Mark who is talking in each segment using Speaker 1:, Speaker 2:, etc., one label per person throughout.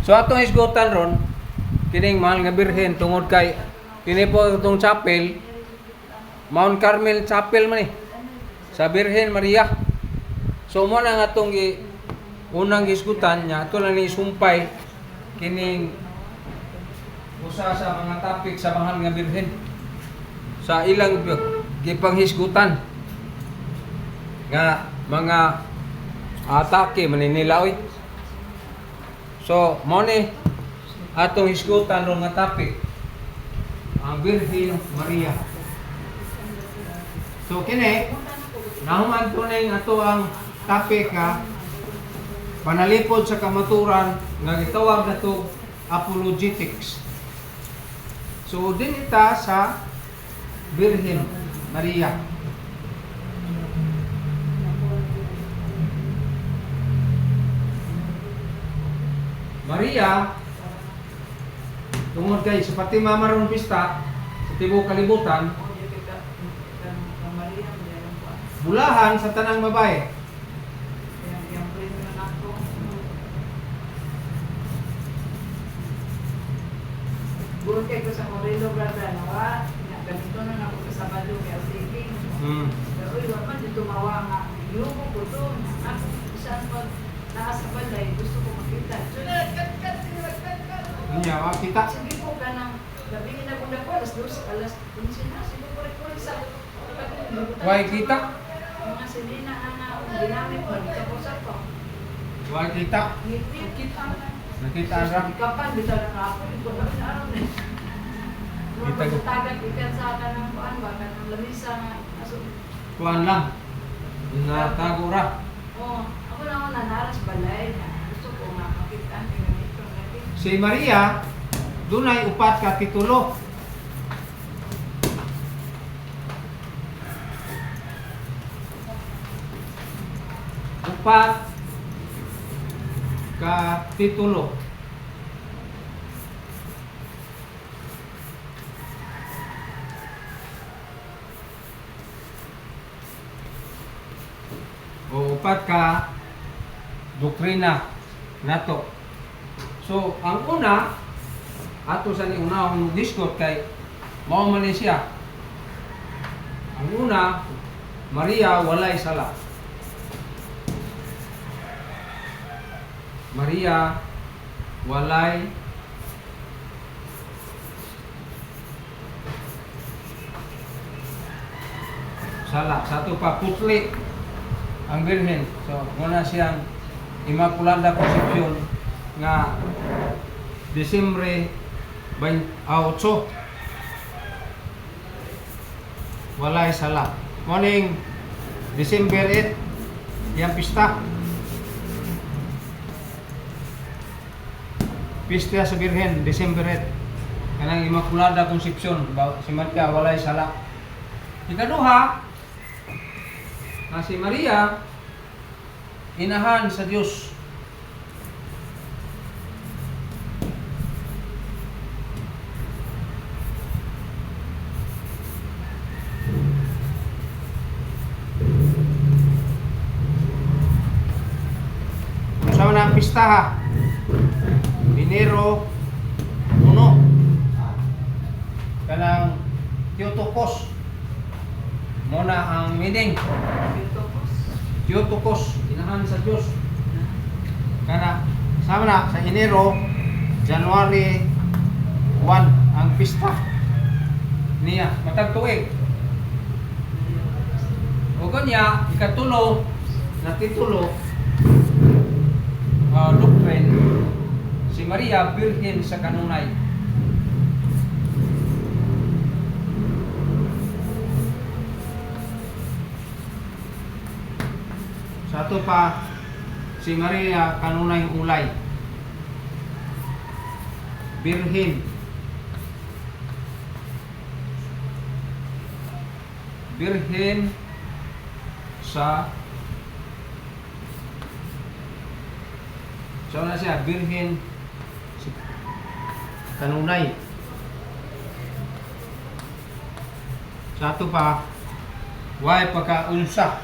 Speaker 1: So atong isgutan ron kining mahal nga birhen tungod kay kini po itong chapel Mount Carmel Chapel man sa Birhen Maria. So mo na nga atong unang isgutan niya ato lang ni sumpay kining usa sa mga topic sa mahal nga birhen sa ilang gipanghisgutan nga mga atake maninilaw. So mo ni atong hisgutan ron nga topic ang Birhen Maria. So kini nahuman tunay ato ang topic nga panalipod sa kamaturan nga gitawag nato apologetics. So dinita sa Birhen Maria. Maria tungod kay sa pati mamaron pista sa tibuok kalibutan bulahan sa tanang babae.
Speaker 2: Buong kay ko sa Morelo brother nawa ganito na ako sa Sabado kay Altiging. Pero uy, waman dito mawa nga yugo ko doon. Ako saan pag nasa balay gusto ko makita.
Speaker 1: Nya wa kita.
Speaker 2: Sige po kanang gabi na ko alas 2 alas 11 na sige po rin sa
Speaker 1: Wa kita.
Speaker 2: mga silina ana ginamit mo dito po sa to.
Speaker 1: Wa kita.
Speaker 2: Ngiti kita na.
Speaker 1: Nakita ra.
Speaker 2: Kapan bisa na ako ito na araw na.
Speaker 1: Kita ko.
Speaker 2: Tagad ikan sa kanang kuan ba kanang lamisa nga aso.
Speaker 1: Kuan lang. Natago ra.
Speaker 2: Oh, ako na ako nanaras balay na. Gusto ko makakita ang ganito natin.
Speaker 1: Si Maria dunay upat ka titulo. Upat ka titulo. O upat ka doktrina nato. So ang una ato sa ni unahong discord kay mao man ni siya. Ang una, Maria walay sala. Maria walay sala. Sa ato pa putli ang Birhen. So muna siyang Immaculada Concepcion nga Disyembre 28 walay sala. Morning December 8 yang pista. Pista sa Birhen December 8. Kanang Immaculada Concepcion si Maria walay sala. Ikaduha na si Maria inahan sa Dios. Sa na pista ha. Enero 1. Kanang Theotokos. Muna ang meaning. Theotokos, inahan sa Dios. Kana sama na sa Enero, January 1 ang pista niya matag tuig. O kanya ikatulo na titulo doctrine si Maria Birhen sa kanunay. Sa ato pa si Maria kanunay ulay. Birhen. Birhen sa so na siya Birhen kanunay. Sa ato pa way pagkaunsa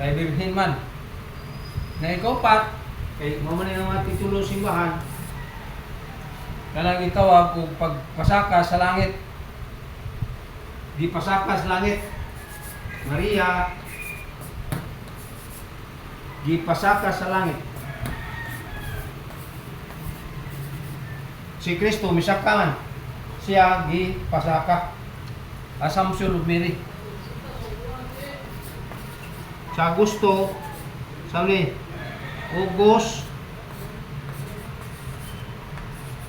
Speaker 1: kay Birhen man. Na ikaw pat kay mo man ang mga titulo simbahan kanang gitawag og pagpasaka sa langit. Di pasaka sa langit. Maria gipasaka sa langit. Si Kristo misaka man. Siya gipasaka. Assumption of Mary. Sa Agosto, sabi, August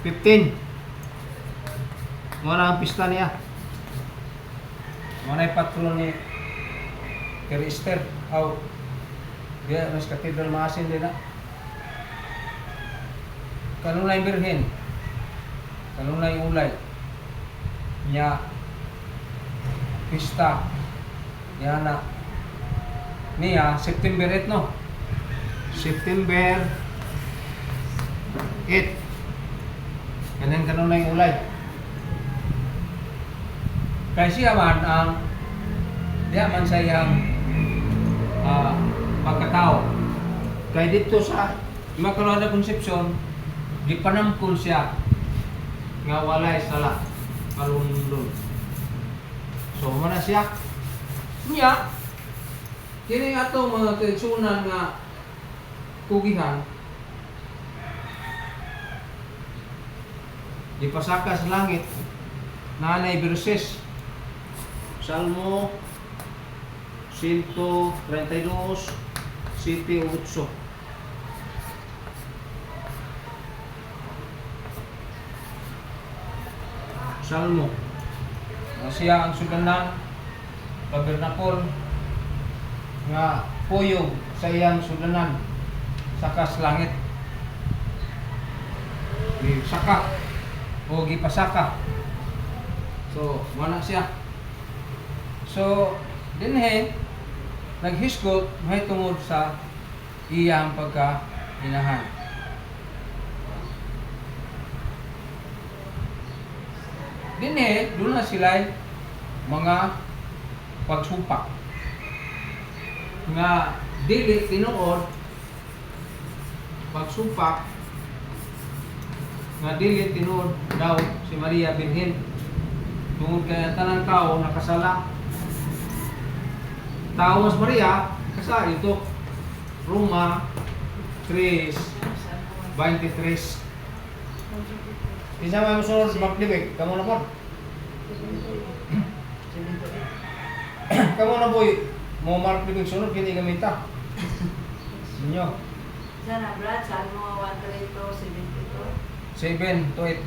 Speaker 1: 15. Muna ang pista niya. Muna yung patron ni Kay Esther. Aw, diya, mas katedral maasin din na. Kanunay birhen. Kanunay ulay. Nya pista. Yan na. Niya, September 8 no? September 8. Kanunay ulay. Kaya siya man ang diya man sa iyang pagkatao. Kaya dito sa Immaculada Conception, gipanampun siya nga walay sala kalundon. So mana siya? Nya kini ato mga kaigsunan nga kugihan ipasaka sa langit nanay verses Salmo 132 7-8. Salmo siya ang sudanan tabernakol nga puyog sa iyang sudanan saka sa langit saka o gipasaka. So wala siya. So dinhe naghisgot may tungod sa iyang pagkainahan. Dinhe doon na sila mga pagsumpak nga dili tinuod pagsumpak nga dili tinuod daw si Maria Birhen tungod kay tanang tao nakasala. Tao mas Maria kasala ito Roma 3:23. Isa may musunod maglibig, kamo na po. Kamo na boy, mo mark libig sunod kini gamita. Ninyo.
Speaker 2: Sana Brad, Salmo 132:72.
Speaker 1: 7-8.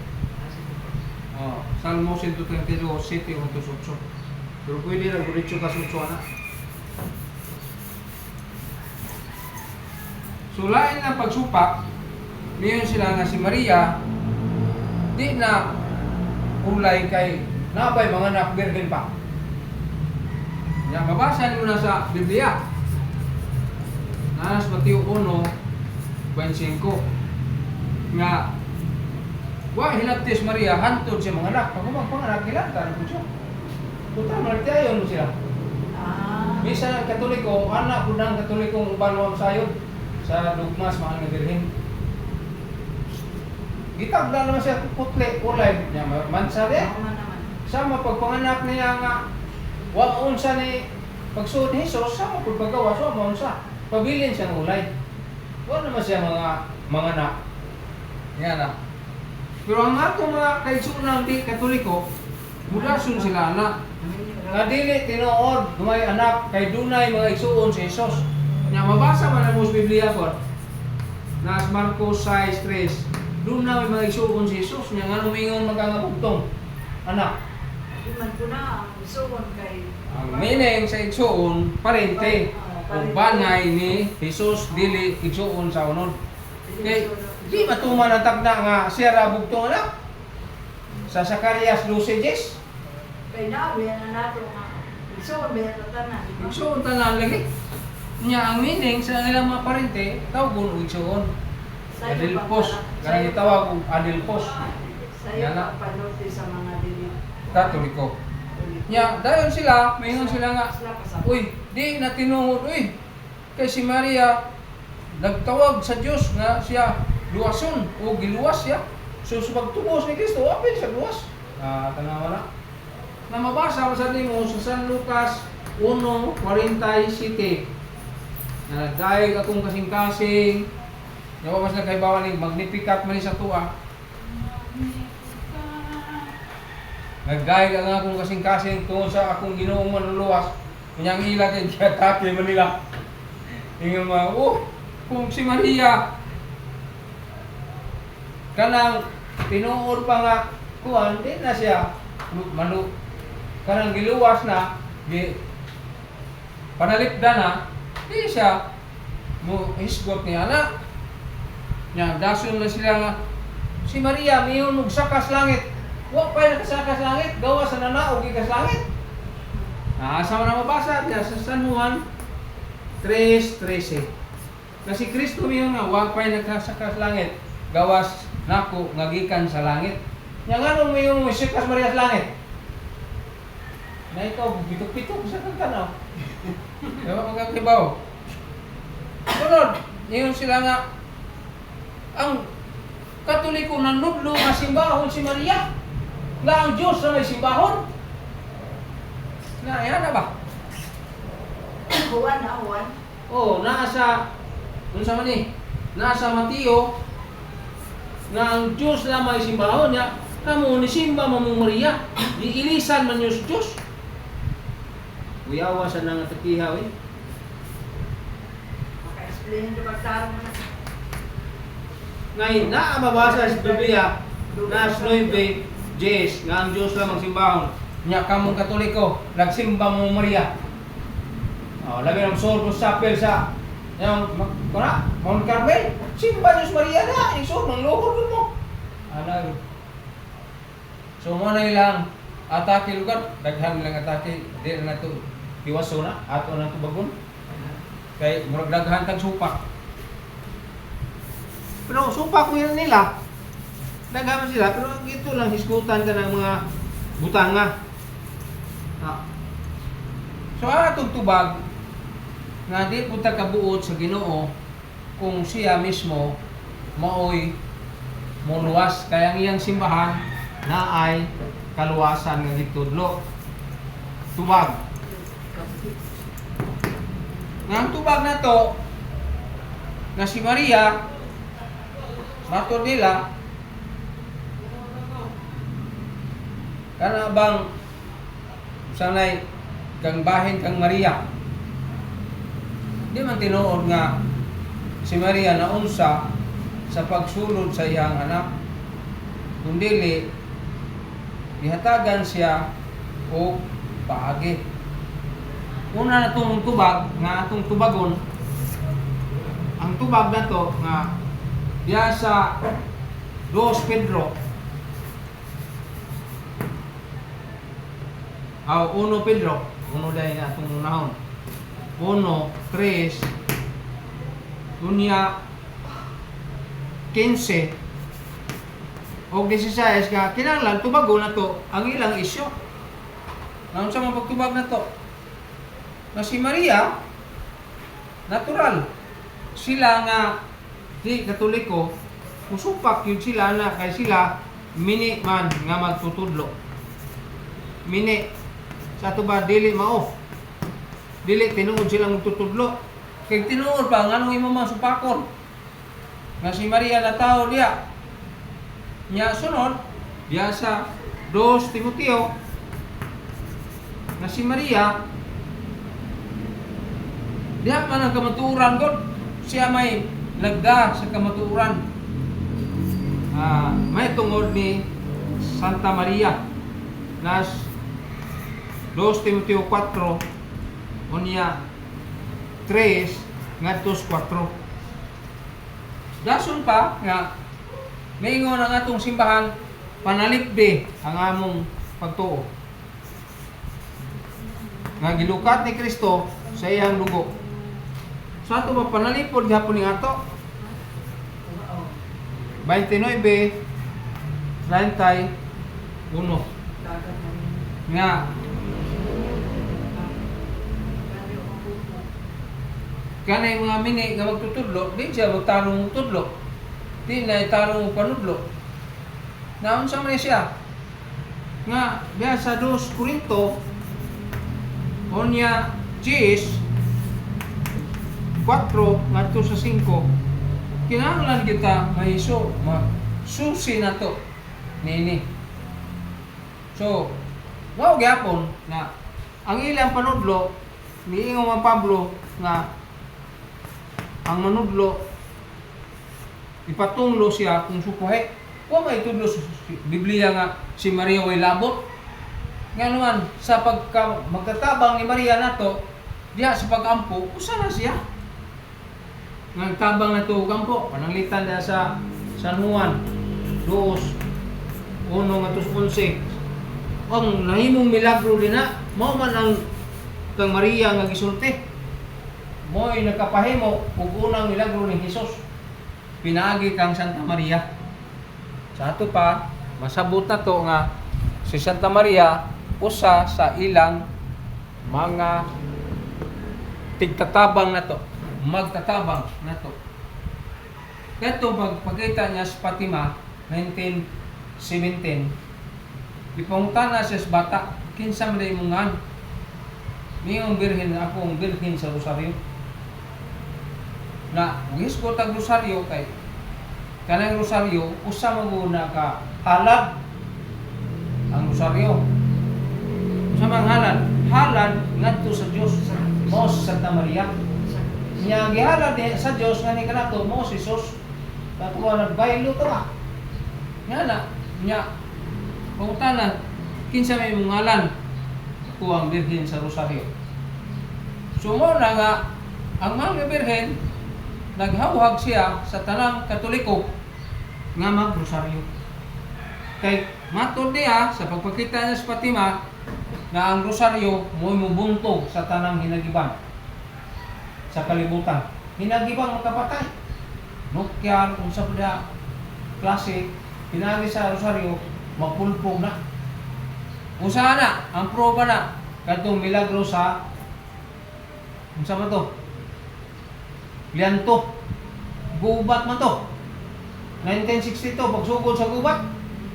Speaker 1: Oh, Salmo 132, 7-8. Pero pwede na diretso ka sa na. So lain ng pagsupak, niyon sila nga si Maria di na ulay kay nabay mga anak virgin pa. Ya mabasa niyo na sa Biblia. Nas Mateo 1:25 nga wa hinabtis Maria hantod siya mga anak. Pag panganak hilatan po siya. Total martiayon mo sila. Misa Katoliko, anak budang Katolikong uban sayod sa dugmas mga nga birhen. Gitabla naman siya putle ulay niya mansa de. Sama pagpanganak niya nga wa unsa ni pagsuod ni Hesus sama pud paggawa so mo unsa. Pabilin siya ng ulay. Wa naman siya mga anak. Yan na. Pero ang ato mga kaigsunan di Katoliko, mulason sila na nga dili tinuod dumay anak kay dunay mga igsuon si Hesus. Nya mabasa man ang Biblia ko. Nas Marcos 6:3. Doon na may mga igsuon si Jesus niya nga lumingon magkangabugtong anak.
Speaker 2: Iman ko na ang igsuon kay
Speaker 1: Ang meaning sa igsuon parente o bangay ni Jesus dili igsuon sa unod. Kay di matuman ang tagna nga siya ra bugtong anak. Sa Zacarias 12:10.
Speaker 2: kay nabi na nato nga igsuon ba tanan.
Speaker 1: Igsuon tanan lagi. Nya ang meaning sa ilang mga parente tawgon og igsuon. Adelpos, kanang itawag og Adelpos.
Speaker 2: Sayo na panorte sa mga dili
Speaker 1: Katoliko. Nya dayon sila, mayingon sila nga, uy, di na tinungod, uy. Kay si Maria nagtawag sa Dios nga siya luwason o giluwas siya. So sa pagtubos ni Kristo, apil sa luwas. Tanawa na. Na mabasa mo sa nimo sa San Lucas 1:47. Na dahil akong kasing-kasing, nawa mas nagkaibawan ni Magnificat man sa tuwa. Nagdahil ang akong kasing-kasing tungkol sa akong Ginoong manluluwas. Kunyang ila kay atake man nila. Ingon mga, kung si Maria kanang tinuod pa nga kuan, di na siya kanang giluwas na, panalipdan na, di siya mo hisgot niya na. Nya dason na sila nga si Maria miyon og sakas langit. Wa pa nakasakas langit, gawa sa nanaog gikas langit. Asa man na mabasa diya sa San Juan 3:13. Kasi Kristo miyon nga wa pa nakasakas langit, gawas nako nga gikan sa langit. Nya nganong miyon mo sakas Maria sa langit? Na ito bitok-bitok sa kantanaw. Dawa magkakibaw. Sunod, niyon sila nga ang Katoliko nanudlo nga simbahon si Maria. Nga ang Diyos na may simbahon. Na, yan na ba?
Speaker 2: Juan na, Juan.
Speaker 1: Nasa, unsa man ni? Nasa Mateo, nga ang Diyos na may simbahon niya, kamo ni simba mo Maria, diilisan man yung Diyos. Uyawa sa nang takihaw eh.
Speaker 2: Maka-explain ito pagtarong mo na.
Speaker 1: Ngayon, naamabasa sa Biblia, nas 9, Jes, nga ang Diyos lamang simbahon. Nya kamong Katoliko, nagsimba mo Maria. Labi ng Sorbo Chapel sa Mount Carmel. Simba Diyos Maria na, iso, ng luhod mo. So mo na ilang atake lugar, daghan lang atake, di na ito iwaso na, ato na ito bagon. Kay murag daghan kang supak. Pero supak mo yun nila, daghan sila, pero ito lang hisgutan ka ng mga butanga. So atong tubag nga di punta kabuot sa Ginoo kung siya mismo maoy muluwas, kaya ang iyang simbahan na ay kaluwasan nga gitudlo. Tubag. Nga ang tubag na to na si Maria mato nila kana bang sanay kang bahin kang Maria. Di man tinuod nga si Maria na unsa sa pagsulod sa iyang anak, kundi gihatagan siya o paagi. Una na itong tubag nga atong tubagon, ang tubag na to nga diya sa 2 Pedro 1 Pedro, dahil na itong unahon 1:3 unya 15 o 16 nga kinahanglan tubago na to ang ilang isyu. Nga unsa man pagtubag na to? Na si Maria natural sila nga di Katoliko musupak yun sila na kay sila mini man nga magtutudlo. Mini sa tuba dili mao. Dili tinuod sila magtutudlo. Kay tinuod pa nganong imo masupakon. Nga si Maria na tao diya. Nya sunod diya sa 2 Timoteo nga si Maria diya man ang kamatuoran gud. Siya may lagda sa kamatuoran. May tungod ni Santa Maria nas 2 Timoteo 4 unya 3 ngadtos 4. Dason pa nga maingon ang atong simbahan panalipdi ang among pagtuo. Nga gilukat ni Kristo sa iyang dugo. So ato ba panalipod gapon ni ato? 29:31 nga kanay mga mini nga magtutudlo, di siya magtarong tudlo. Di na itarong panudlo. Naunsa man siya? Nga diha sa 2 Korinto unya 10 4 ngadto sa 5 kinahanglan kita susi na to nini. So mao gyapon na ang ilang panudlo niingon man Pablo nga ang manudlo ipatunglo siya kung sukuhe. Wa may tudlo sa Biblia nga si Maria way labot. Nga naman sa magkatabang ni Maria nato diha sa pag-ampo, usa na siya. Nga tabang na to kampo, pananglitan diha sa San Juan 2:1 ngadto 11. Ang nahimong milagro din na mao man ang kang Maria nga gisulti. Mo'y nakapahimo og unang milagro ni Hesus. Pinaagi kang Santa Maria. Sa ato pa, masabot na to nga si Santa Maria usa sa ilang mga tigtatabang na to, magtatabang na to. Kato pagpakita niya sa Fatima 1917, ipangutana siya sa bata, kinsa man imungan? Miyong birhen ako ang birhen sa rosaryo. Na wis ko tag rosaryo kay kanang rosaryo usa maguna ka halad ang rosaryo. Usa man halad ngadto sa Dios mo sa Santa Maria. Nya gihalad sa Dios ngani kanato mo si Jesus. Katwa nagbaylo to ba? Nya pangutana kinsa may mungalan ko ang birhen sa rosaryo. Sumo na nga ang mga birhen naghawhag siya sa tanang Katoliko nga mag-rosaryo. Kay matod niya sa pagpakita niya sa Fatima na ang rosaryo mo'y mubuntog sa tanang hinagiban sa kalibutan. Hinagibang makapatay. Nukyan, kung sa pala klase, pinagi sa rosaryo, magpulpog na. Usaha na, ang proba na, katong milagro sa, kung sa ba to? Lianto. Gubat man to. 1962, pagsugod sa gubat.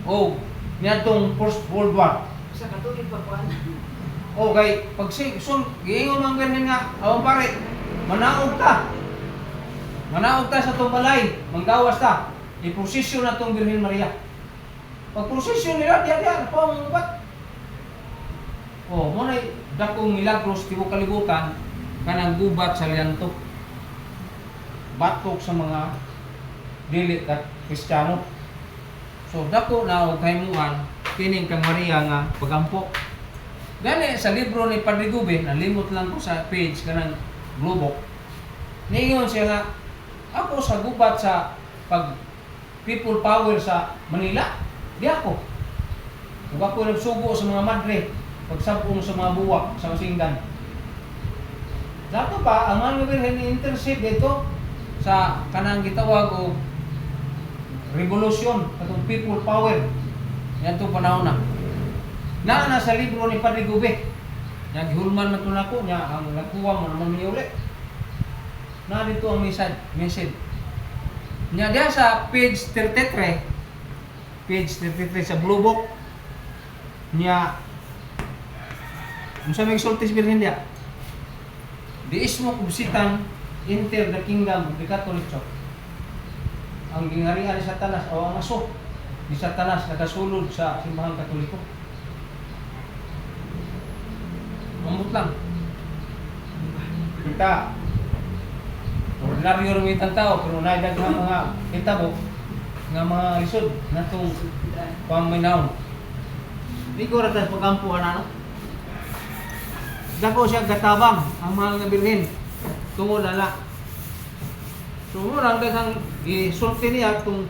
Speaker 1: O, niyatong First World War.
Speaker 2: Sa Katolik pa kuan.
Speaker 1: O, kay, giingon ang ganyan nga, awang pare, manaog ta. Manaog ta sa itong balay, manggawas ta. I-prosesyon na itong Birhen Maria. Pag-prosesyon nila, diyan, pang gubat. O, muna dakong milagros, tibo kalibutan, kanang gubat sa lianto. Batok sa mga dili at Kristiyano. So dako na og kahimuan kining kang Maria nga pagampo. Gani sa libro ni Padre Gube, nalimot lang ko sa page kanang Globo. Niingon siya nga ako sa gubat sa pag people power sa Manila, di ako. Ug ako nagsugo sa mga madre, pagsabong sa mga buwak sa masinggan. Dato pa ang mga Birhen intercede dito sa kanang gitawag o revolusyon katong people power yan to panahon na sa libro ni Padre Gube nga gihulman man to nako nya ang nagkuha mo naman uli na dito ang message nya diha sa page 33 sa Blue Book nya unsa may sultis Birhen dia diis mo kubsitan enter the kingdom of the Catholic Church. Ang gingharian ni Satanas o ang aso ni Satanas nakasulod sa simbahang Katoliko. Mamut lang. Kita ordinaryo rin itang tao pero naidaghang mga hitabo nga mga lisod natong paminaw. Di ko ratas pagampuan ano. Dako siya gatabang ang mga birhen. Tungod na. So murang daghang gisulti niya itong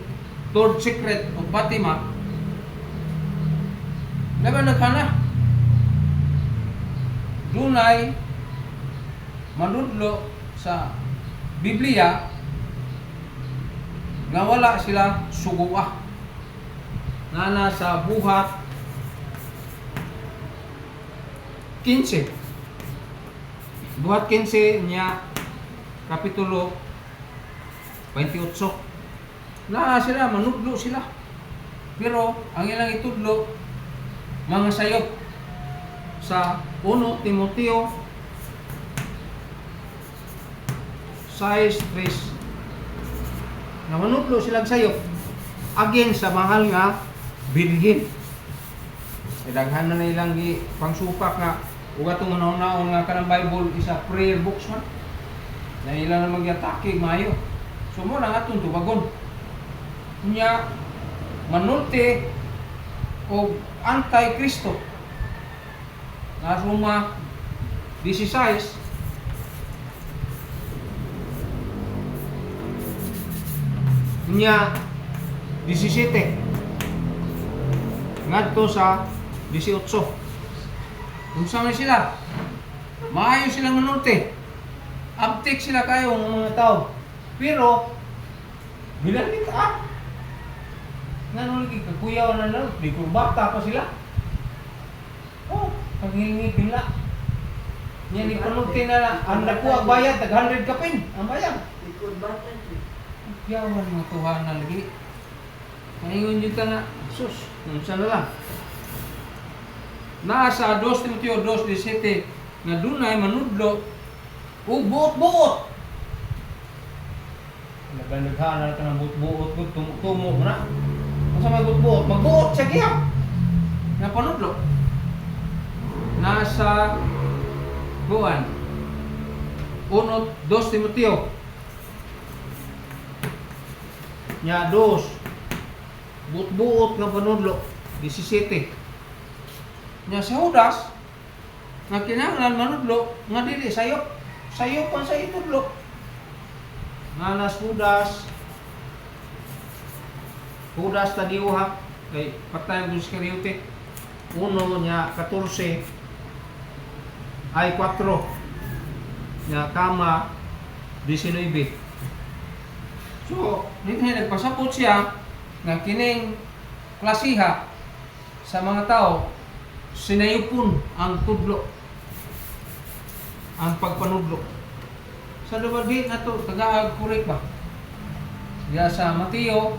Speaker 1: third secret of Fatima. Laban nagkana. Dunay manudlo sa Biblia nga wala sila suguah. Nga sa buhat 15. Buhat 15 niya kapitulo 28. Na sila manudlo sila Pero ang ilang itudlo mga sayop sa 1 Timoteo 6:3 na manudlo silang sayop again sa mahal nga birhen. Daghan na nilang pangsupak nga ug atong una-una nga kanang Bible isa prayer books man. Na ilang na magyatake maayo. So mo lang atong tubagon. Nya manulti o anti-Kristo. Na Roma 16 nya 17 ngadto sa 18. Unsa man sila? Maayo silang manulti. Abtik sila kayo ng mga tao. Pero bilang kita nga nung lagi kakuyaw na lang, di kurbata pa sila. Oh, paghingi bila. Yan ipanulti na lang. Ang nakuha bayad, tag 100 kapin. Ang bayad.
Speaker 2: Likod bata.
Speaker 1: Yawan mga tuhan na lagi. Maingon yun ka na, sus, unsa na lang. Nasa 2 Timoteo 2:17 nga dunay manudlo o buot-buot. Nagdaghanan ka ng buot-buot, tumo mo na. Kung sa may buot-buot, magbuot siya kaya. Na panudlo. Nasa buwan 2 Timoteo nya 2 buot-buot nga panudlo 17 nya sa Judas nga kinahanglan manudlo nga dili sayop pa sa itudlo nga nas Judas tadiuha kay patay ng Iscariote 1 nya 14 ay 4 nya kama 19. So, dito nagpasapot siya nga kining klasiha sa mga tao sinayupon ang tudlo ang pagpanudlo. Sa dubagi na to tagaag correct ba? Diya sa Mateo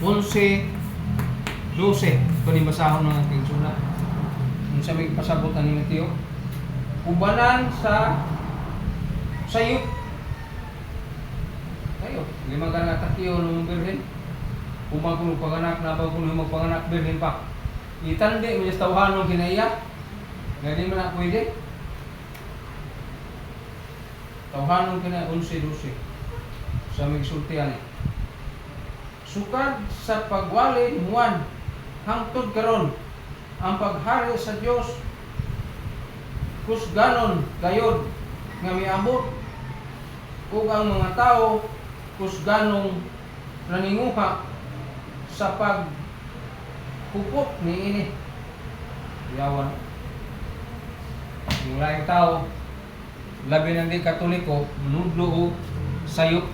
Speaker 1: 11:12 panibasahon ng ating sulat. Kung sa may pasabot ni Mateo, ubanan sa sayop kayo, lima ganang takiyo ng birhen. Umagulong panganak na bagulong magpanganak birhen pa. Itandi mo yung tawhanong kinaiya. Ganyan mo na pwede. Tawhanong kinaiya 11-12 sa may sultihan. Sukad sa pagwali ni Juan hangtod karon ang paghari sa Dios kusganon gayod nga miabot ug ang mga tao kusganong naninguha sa pagpupot ni ini. Yawan. Yung laing tao, labi ng di Katoliko, nudlo o sayop.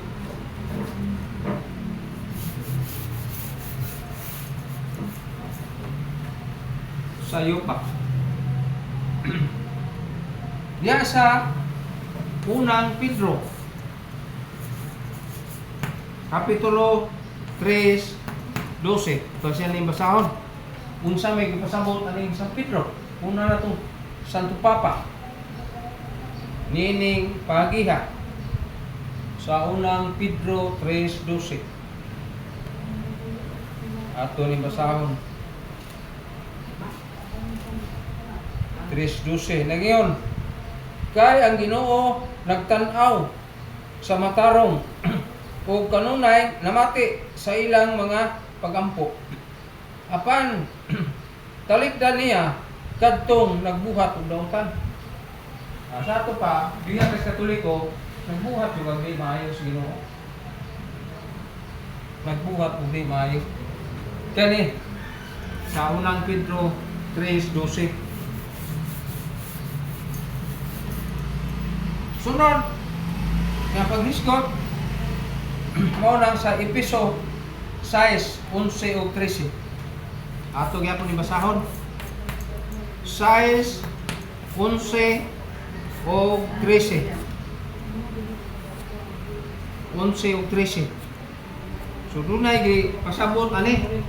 Speaker 1: Sayop pa. Diya sa unang Pedro Kapitulo 3:12. Ito siya na basahon. Unsa may pasabot aning San Pedro. Una na itong Santo Papa. Nining pagiha. Sa unang Pedro 3:12. Ato ni basahon. 3:12. Nagyon. Kay ang Ginoo nagtan-aw sa matarong o kanunay namati sa ilang mga pagampo. Apan talikdan niya kadtong nagbuhat og daotan. Sa ato pa, bilang Katoliko, nagbuhat yung di maayo sa Ginoo. Nagbuhat og di maayo. Kani sa unang Pedro 3:12. Sunod nga paghisgot mao nang sa Episo 6:11 ug 13. Ato gyapon ni basahon. 6:11 ug 13. 11 ug 13. So dunay gi pasabot ani.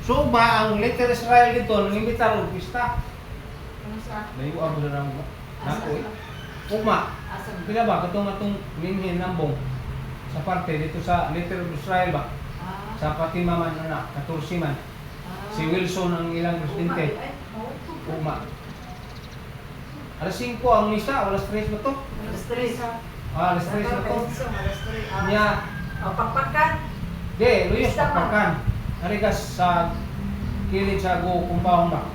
Speaker 1: So ba ang letter Israel dito nang imbitar og pista.
Speaker 2: Ano sa?
Speaker 1: Dahil ko abo na mo.
Speaker 2: Asa?
Speaker 1: Nako. Ugma.
Speaker 2: Asa?
Speaker 1: Pila ba katong atong minhin nambong sa parte dito sa letter of Israel ba?
Speaker 2: Ah.
Speaker 1: Sa Fatima man na 14 man. Si Wilson ang ilang presidente. Ugma. Alas 5 ang misa, alas 3 ba to?
Speaker 2: Alas 3.
Speaker 1: Alas 3 na to.
Speaker 2: Alas 3.
Speaker 1: Nya,
Speaker 2: O, pagpakan.
Speaker 1: di, luyos pagpakan. Harigas sa kilid sa go kumpahon ba?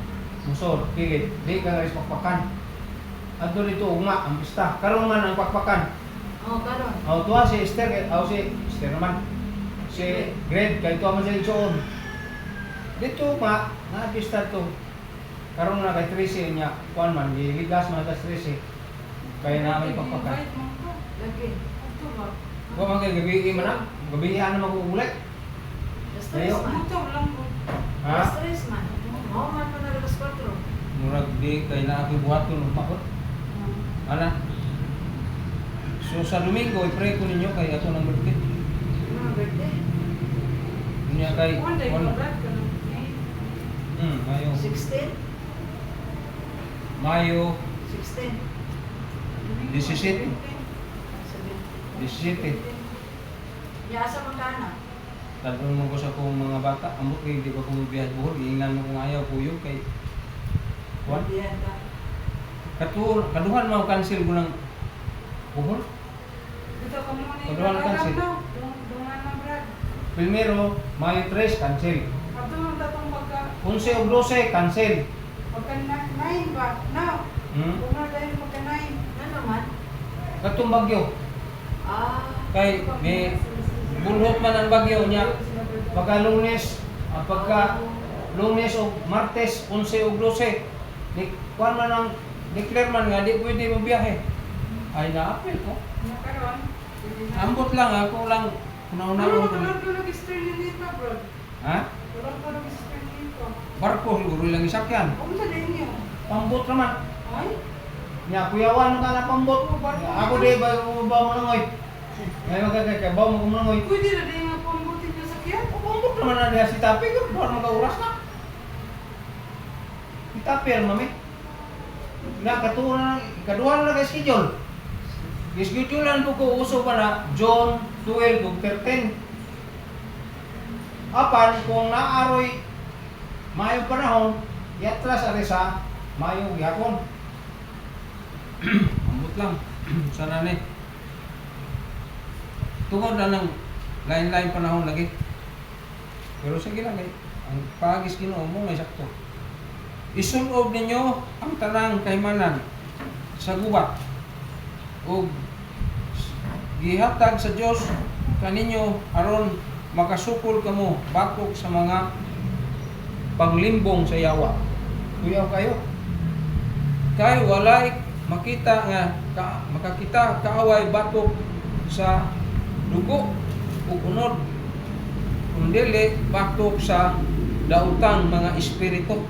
Speaker 1: Musor, kilid. Di ka rin pagpakan. At doon ito, ugma, ang pista. Karoon man ang pagpakan.
Speaker 2: O, karon.
Speaker 1: O, tuwa si Esther, si Esther naman. Si Gred, kaya tuwa man siya itoon. Dito, ugma, na pista to. Karoon na kay Tracy niya, kuan man, ligas man kay Tracy. Kaya namin pagpakan.
Speaker 2: Lagi. Ito ba?
Speaker 1: Huwag man kayo gabi man na. Gabihan na mag-uulit.
Speaker 2: Alas 3
Speaker 1: Ayo.
Speaker 2: man.
Speaker 1: Ha?
Speaker 2: Alas 3 man. Oo man pa na alas 4.
Speaker 1: Murag di kay na ako buhaton ug makot. Ana. So sa Domingo i-pray ko ninyo kay ato nang birthday.
Speaker 2: Mga birthday.
Speaker 1: Niya kay ano? Mayo.
Speaker 2: 16?
Speaker 1: Mayo
Speaker 2: 16.
Speaker 1: 17. 17.
Speaker 2: Yasa magkana?
Speaker 1: Tanong mo ko sa kong mga bata, ambot kay di ko biyah buhol, giingnan mo kung ayaw kuyo kay kuan.
Speaker 2: Diyan ka.
Speaker 1: Kaduhan mo cancel ko ng buhol.
Speaker 2: Dito ka muna yung
Speaker 1: Kaduhan cancel.
Speaker 2: Dungan na brad.
Speaker 1: Primero, Mayo 3 cancel.
Speaker 2: Ato ang tatong pagka
Speaker 1: 11 o 12 cancel.
Speaker 2: 9 ba? No. Kung na dahil pagka 9. Ano man?
Speaker 1: Katong bagyo.
Speaker 2: Ah.
Speaker 1: Kay may bulhot man ang bagyo niya. Pagka Lunes, pagka Lunes o Martes 11 o 12. Di kuan man ang declare man nga di pwede mo biyahe. Ay na-appeal ko.
Speaker 2: Nakaroon.
Speaker 1: Ambot lang ako lang
Speaker 2: Ano
Speaker 1: kunauna ko.
Speaker 2: tulog Sterling dito, bro?
Speaker 1: Ha?
Speaker 2: Tulog Sterling dito.
Speaker 1: Barko siguro lang isakyan.
Speaker 2: Kung sa ninyo?
Speaker 1: Pambot naman.
Speaker 2: Ay?
Speaker 1: Nya kuyawan ka na pambot. Ako di ba mo nangoy. May magkakay ba mo kumangoy.
Speaker 2: Pwede na din nga pambutin na sakyan?
Speaker 1: O pambot naman na diha si Tapi ko buwan magauras na. Si Tapi mami. Na katuwa kaduha na kay schedule. Gischedulean po ko uso pa na John 12 ug 13. Apan kung naaroy Mayo panahon, yatras ari sa Mayo gyapon. Ambot lang. Sana ni. Tungod na ng lain-lain panahon lagi. Pero sige lang eh. Ang pagis Ginoo mo may sakto. Isulob ninyo ang tanang kahimanan sa gubat ug gihatag sa Dios kaninyo aron makasukol kamo batok sa mga panglimbong sa yawa. Kuyaw kayo. Kay walay makita nga makakita kaaway batok sa dugo ug unod kun dili batok sa daotang mga espiritu.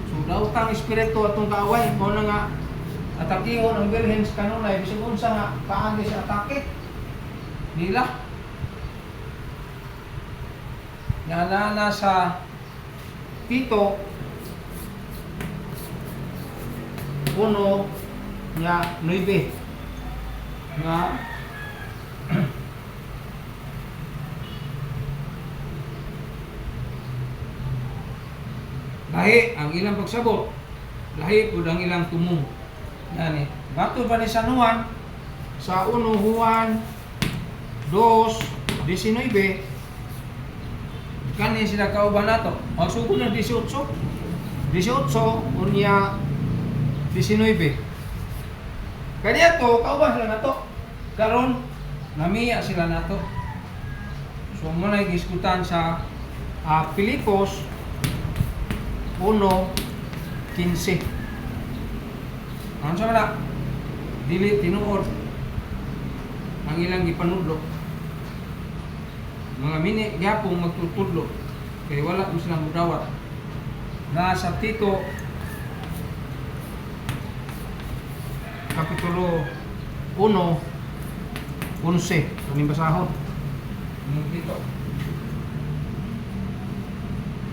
Speaker 1: So daotang espiritu atong kaaway mao na nga atakiho ng Birhen sa kanunay bisag unsa nga kaagi sa atake nila. Naalala sa Tito 1 nya 9 nga lahi ang ilang pagsabot, lahi pud ang ilang tumong. Yani, bato ba ni San Juan sa 1 Juan 2:19 kani sila kauban nato. Ang sugod ng 18 unya 19. Kaniya to kauban sila nato. Karon namiya sila nato. So mo na giskutan sa Pilipos 1:15. Ano sa mana? Dili tinuod ang ilang gipanudlo. Mga mini gyapon magtutudlo kay wala mo silang mudawat. Na sa Tito Kapitulo 1 11 kaning basahon. Dito.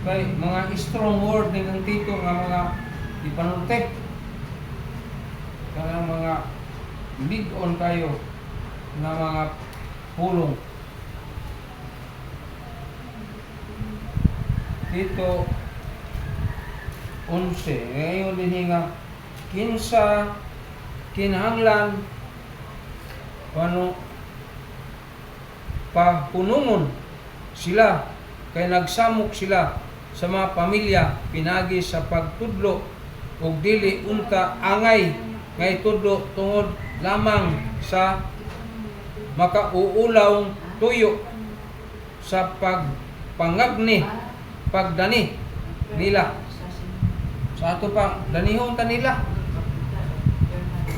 Speaker 1: Kay mga strong word ni kang Tito nga mga ipanunte. Kanang mga big-on kayo na mga pulong. Dito 11. Ngayon din nga kinsa kinahanglan ano papunungon sila kay nagsamok sila sa mga pamilya pinagi sa pagtudlo ug dili unta angay nga itudlo tungod lamang sa makauulaw tuyo sa pagpangagni pagdani nila sa ato pa danihon ta nila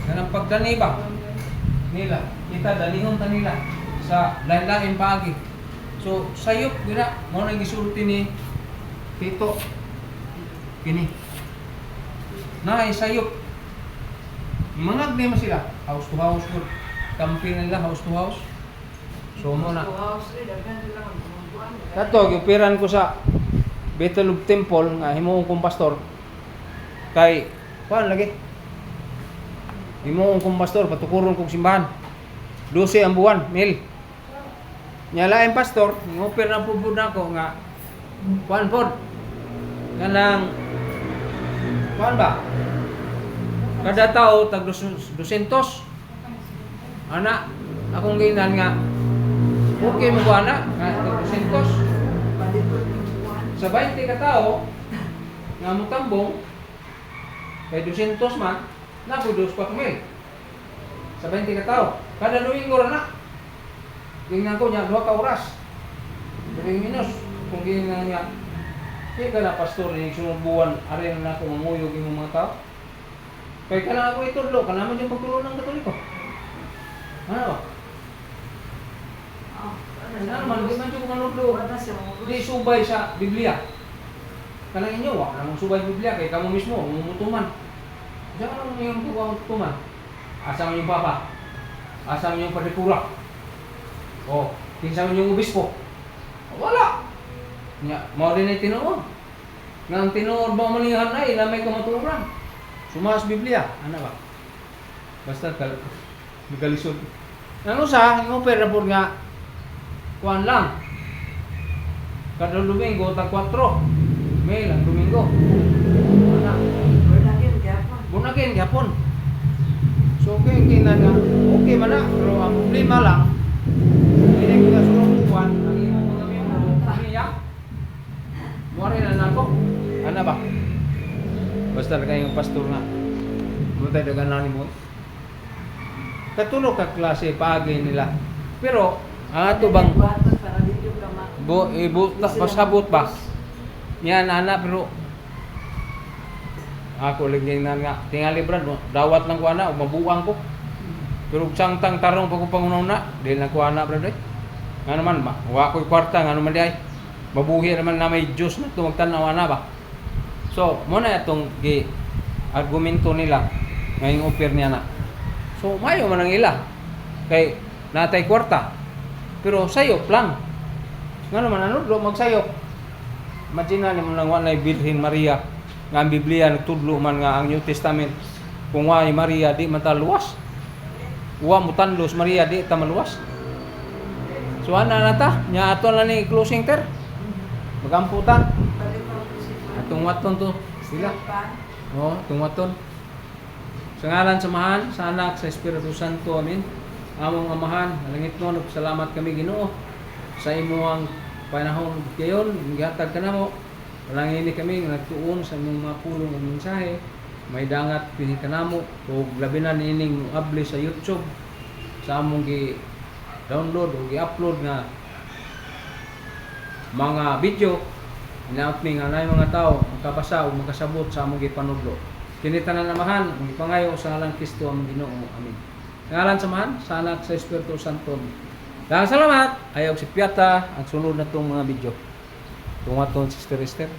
Speaker 1: kanang pagdani ba nila kita danihon ta nila sa lain-lain paagi. So sayop gira mo nang gisulti ni Tito kini na sayop mangag di man sila house to house good camping nila house to house. So mo na kato gipiran ko sa Bethel of Temple nga himuon kong pastor kay kuan lagi himuon kong pastor patukuron kong simbahan 12 ang buwan mil nya lain pastor ngopir na pubud nako nga kuan pod kanang kuan ba kada tao tag 200 ana akong ginan nga okay mo ba na nga 200 sa 20 ka tao nga mutambong kay 200 man na po 2,000 sa 20 ka tao kada Domingo ra na tingnan ko niya 2 ka oras 2 minus kung gingan niya kaya ka na pastor ni sunod buwan arin na ako mamuyog yung mga tao kaya ka na ako itudlo ka naman yung pagtulo ng Katoliko ano ba? Ano man, di man yung manudlo di subay sa Biblia kanang inyo, wak namang subay Biblia kaya kamo mismo, mumutuman diyan ka naman yung tuman asa man yung papa asa man yung padipura o, kinsa man yung obispo wala nya, mao din ay tinuod nga ang tinuod ba manihan ay na may kamaturan sumas Biblia, ano ba? Basta nagalisod ano sa, yung opera po nga kuan lang kada Domingo, tag 4 may lang Domingo bunakin gapon so okay na nga okay man na pero ang problema lang hindi ko na sulong kuan ang imong mga membro niya mori na nako ana ba basta kayong pastor nga mo tayo dagan mo katulog ka klase paagi nila pero ato bang pasabot ba yan ana pero ako lagi na nga tingali brad dawat lang ko ana mabuang ko pero sangtang tarong pag pangununa dili na ko ana brad nga naman ba wa ko'y kwarta nga naman di ay mabuhi naman na may Diyos na ito magtanaw ana ba so muna itong argumento nila ngayong offer niya na so mayo man ang ila kay natay kwarta pero sayop lang nga naman ano do magsayop imagine na mo lang walay Birhen Maria nga ang Biblia nagtudlo man nga ang New Testament kung wa ni Maria di man ta luwas wa mo tanlos Maria di ta maluwas so ana na ta nya ato na ni closing ter magamputan atong waton to sila atong waton sa ngalan samahan sa anak sa Espiritu Santo amen among amahan langit mo nagpasalamat kami Ginoo sa imong panahon gayon gihatag kanamo Palangini kami nagtuon sa mga pulong ng mensahe. May dangat pili kanamo o labi na nining abli sa YouTube sa among gi-download o gi-upload nga mga video inaupmi nga nay mga tao makabasa o makasabot sa among gipanudlo. Kini tanan namahan ang ipangayo sa ngalan Kristo ang Ginoo. Amen. Ngalan samahan sa anak sa Espiritu Santo. Daghang salamat. Ayaw si Piata ang sunod na tong mga video. Tungaton Sister Esther.